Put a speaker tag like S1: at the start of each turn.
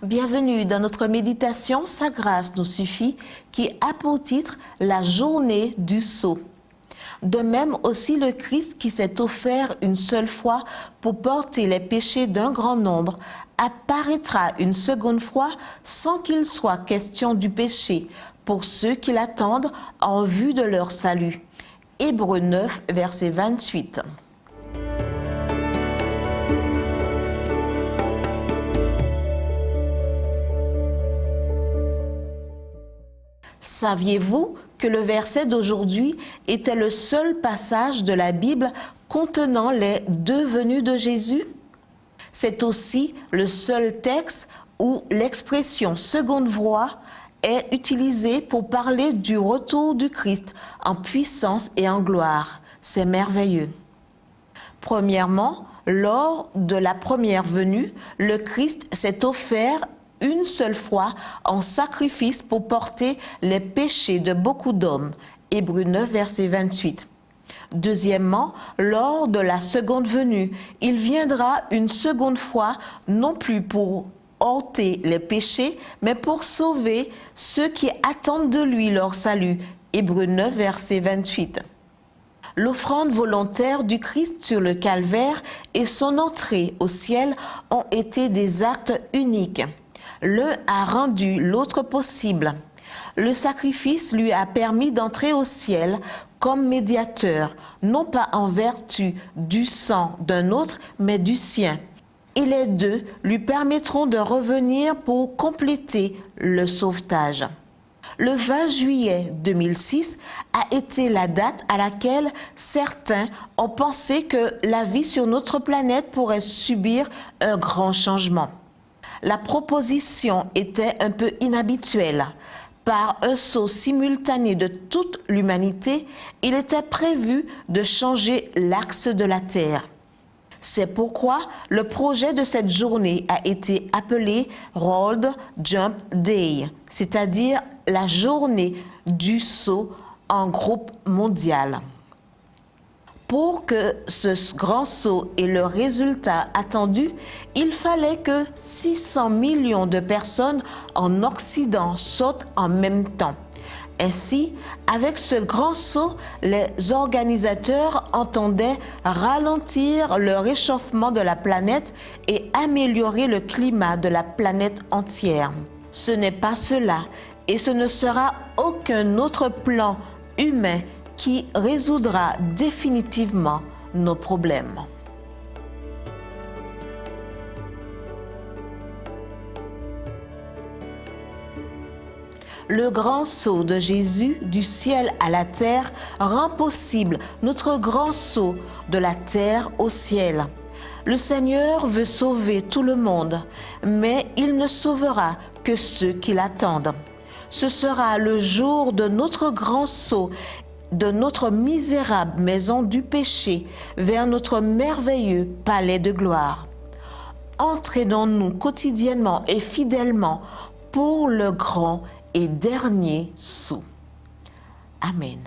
S1: Bienvenue dans notre méditation « Sa grâce nous suffit » qui a pour titre « La journée du sceau ». De même aussi le Christ qui s'est offert une seule fois pour porter les péchés d'un grand nombre apparaîtra une seconde fois sans qu'il soit question du péché pour ceux qui l'attendent en vue de leur salut. Hébreux 9, verset 28. Saviez-vous que le verset d'aujourd'hui était le seul passage de la Bible contenant les deux venues de Jésus? C'est aussi le seul texte où l'expression seconde voie est utilisée pour parler du retour du Christ en puissance et en gloire. C'est merveilleux. Premièrement, lors de la première venue, le Christ s'est offert une seule fois en sacrifice pour porter les péchés de beaucoup d'hommes. Hébreux 9, verset 28. Deuxièmement, lors de la seconde venue, il viendra une seconde fois non plus pour ôter les péchés, mais pour sauver ceux qui attendent de lui leur salut. Hébreux 9, verset 28. L'offrande volontaire du Christ sur le calvaire et son entrée au ciel ont été des actes uniques. L'un a rendu l'autre possible. Le sacrifice lui a permis d'entrer au ciel comme médiateur, non pas en vertu du sang d'un autre, mais du sien. Et les deux lui permettront de revenir pour compléter le sauvetage. Le 20 juillet 2006 a été la date à laquelle certains ont pensé que la vie sur notre planète pourrait subir un grand changement. La proposition était un peu inhabituelle. Par un saut simultané de toute l'humanité, il était prévu de changer l'axe de la Terre. C'est pourquoi le projet de cette journée a été appelé Road Jump Day, c'est-à-dire la journée du saut en groupe mondial. Pour que ce grand saut ait le résultat attendu, il fallait que 600 millions de personnes en Occident sautent en même temps. Ainsi, avec ce grand saut, les organisateurs entendaient ralentir le réchauffement de la planète et améliorer le climat de la planète entière. Ce n'est pas cela, et ce ne sera aucun autre plan humain qui résoudra définitivement nos problèmes. Le grand saut de Jésus du ciel à la terre rend possible notre grand saut de la terre au ciel. Le Seigneur veut sauver tout le monde, mais il ne sauvera que ceux qui l'attendent. Ce sera le jour de notre grand saut, de notre misérable maison du péché vers notre merveilleux palais de gloire. Entraînons-nous quotidiennement et fidèlement pour le grand et dernier saut. Amen.